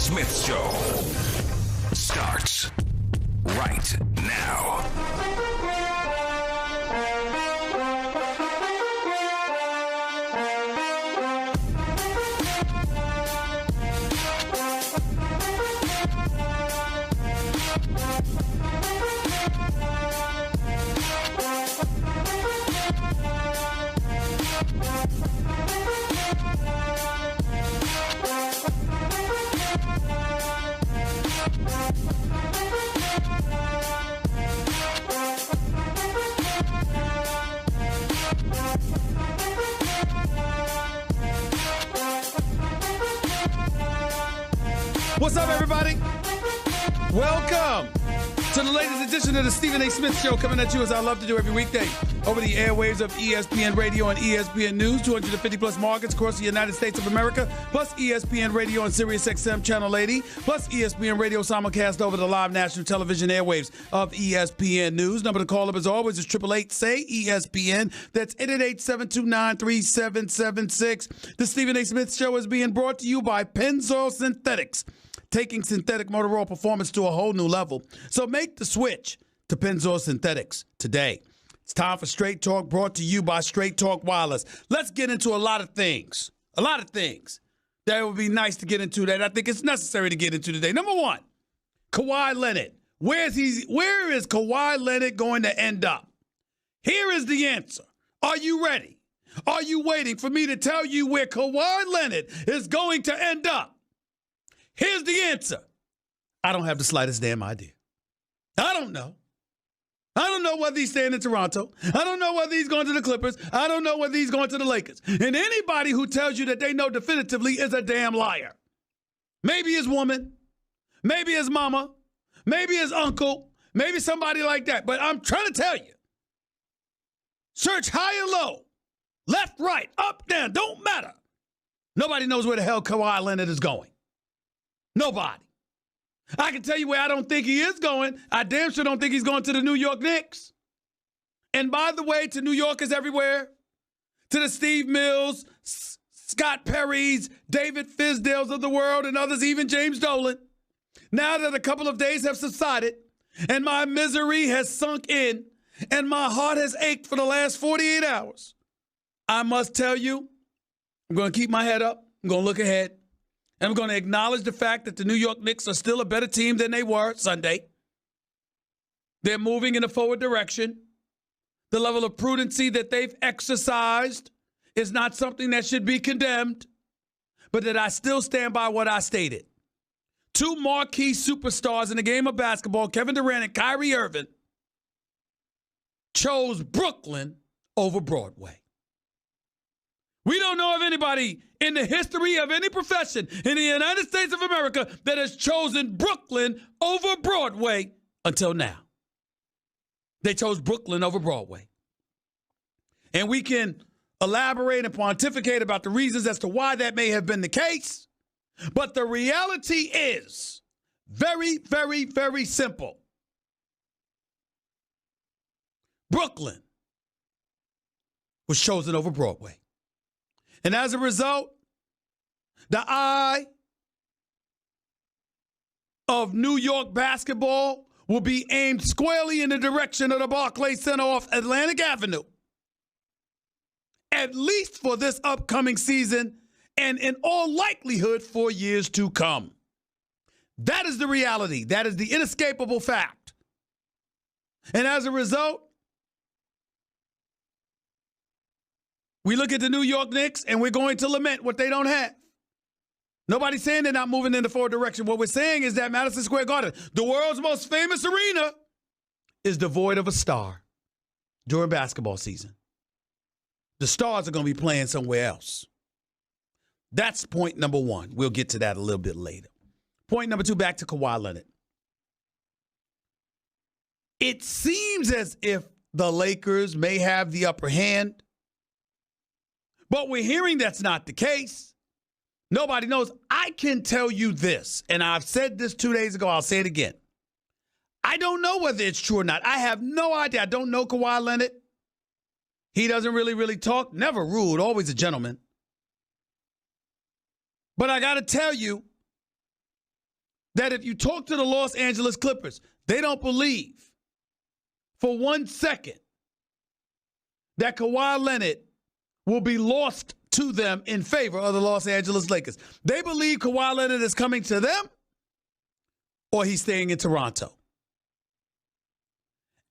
Smith Show starts right now. What's up, everybody? Welcome to the latest edition of the Stephen A. Smith Show, coming at you as I love to do every weekday over the airwaves of ESPN Radio and ESPN News, 250-plus markets across the United States of America, plus ESPN Radio and Sirius XM Channel 80, plus ESPN Radio simulcast over the live national television airwaves of ESPN News. Number to call up, as always, is 888-SAY-ESPN. That's 888-729-3776. The Stephen A. Smith Show is being brought to you by Pennzoil Synthetics, taking synthetic motor oil performance to a whole new level. So make the switch to Pennzoil Synthetics today. It's time for Straight Talk, brought to you by Straight Talk Wireless. Let's get into a lot of things that would be nice to get into that I think it's necessary to get into today. Number one, Kawhi Leonard. Where is Kawhi Leonard going to end up? Here is the answer. Are you ready? Are you waiting for me to tell you where Kawhi Leonard is going to end up? Here's the answer. I don't have the slightest damn idea. I don't know. I don't know whether he's staying in Toronto. I don't know whether he's going to the Clippers. I don't know whether he's going to the Lakers. And anybody who tells you that they know definitively is a damn liar. Maybe his woman, maybe his mama, maybe his uncle, maybe somebody like that. But I'm trying to tell you, search high and low, left, right, up, down, don't matter. Nobody knows where the hell Kawhi Leonard is going. Nobody. I can tell you where I don't think he is going. I damn sure don't think he's going to the New York Knicks. And by the way, to New Yorkers everywhere, to the Steve Mills, Scott Perrys, David Fizdales of the world, and others, even James Dolan, now that a couple of days have subsided and my misery has sunk in and my heart has ached for the last 48 hours, I must tell you, I'm going to keep my head up. I'm going to look ahead. And I'm going to acknowledge the fact that the New York Knicks are still a better team than they were Sunday. They're moving in a forward direction. The level of prudency that they've exercised is not something that should be condemned, but that I still stand by what I stated. Two marquee superstars in the game of basketball, Kevin Durant and Kyrie Irving, chose Brooklyn over Broadway. We don't know of anybody in the history of any profession in the United States of America that has chosen Brooklyn over Broadway until now. They chose Brooklyn over Broadway. And we can elaborate and pontificate about the reasons as to why that may have been the case. But the reality is very, very, very simple. Brooklyn was chosen over Broadway. And as a result, the eye of New York basketball will be aimed squarely in the direction of the Barclays Center off Atlantic Avenue, at least for this upcoming season and in all likelihood for years to come. That is the reality. That is the inescapable fact. And as a result, we look at the New York Knicks and we're going to lament what they don't have. Nobody's saying they're not moving in the forward direction. What we're saying is that Madison Square Garden, the world's most famous arena, is devoid of a star during basketball season. The stars are going to be playing somewhere else. That's point number one. We'll get to that a little bit later. Point number two, back to Kawhi Leonard. It seems as if the Lakers may have the upper hand, but we're hearing that's not the case. Nobody knows. I can tell you this, and I've said this 2 days ago. I'll say it again. I don't know whether it's true or not. I have no idea. I don't know Kawhi Leonard. He doesn't really talk. Never rude. Always a gentleman. But I got to tell you, that if you talk to the Los Angeles Clippers, they don't believe for 1 second that Kawhi Leonard will be lost to them in favor of the Los Angeles Lakers. They believe Kawhi Leonard is coming to them or he's staying in Toronto.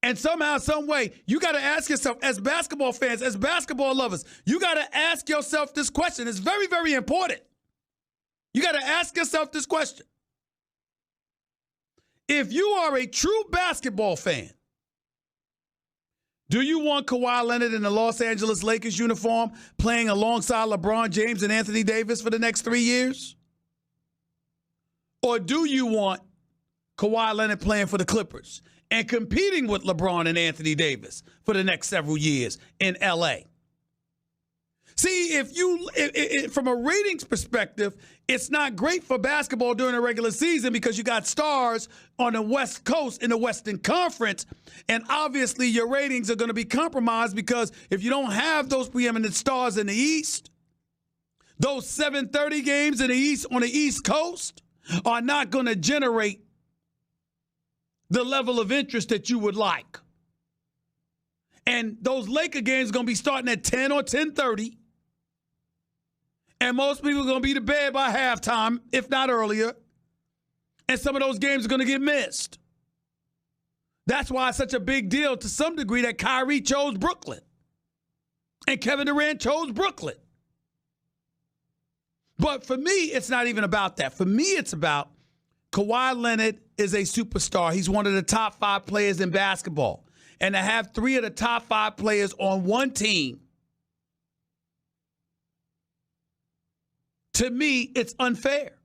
And somehow, some way, you got to ask yourself, as basketball fans, as basketball lovers, you got to ask yourself this question. It's very, very important. You got to ask yourself this question. If you are a true basketball fan, do you want Kawhi Leonard in the Los Angeles Lakers uniform playing alongside LeBron James and Anthony Davis for the next 3 years? Or do you want Kawhi Leonard playing for the Clippers and competing with LeBron and Anthony Davis for the next several years in L.A.? See, if from a ratings perspective, it's not great for basketball during the regular season because you got stars on the West Coast in the Western Conference, and obviously your ratings are going to be compromised because if you don't have those preeminent stars in the East, those 7:30 games in the East on the East Coast are not going to generate the level of interest that you would like. And those Laker games are going to be starting at 10 or 10:30. And most people are going to be to bed by halftime, if not earlier. And some of those games are going to get missed. That's why it's such a big deal to some degree that Kyrie chose Brooklyn. And Kevin Durant chose Brooklyn. But for me, it's not even about that. For me, it's about Kawhi Leonard is a superstar. He's one of the top 5 players in basketball. And to have 3 of the top 5 players on one team, to me, it's unfair.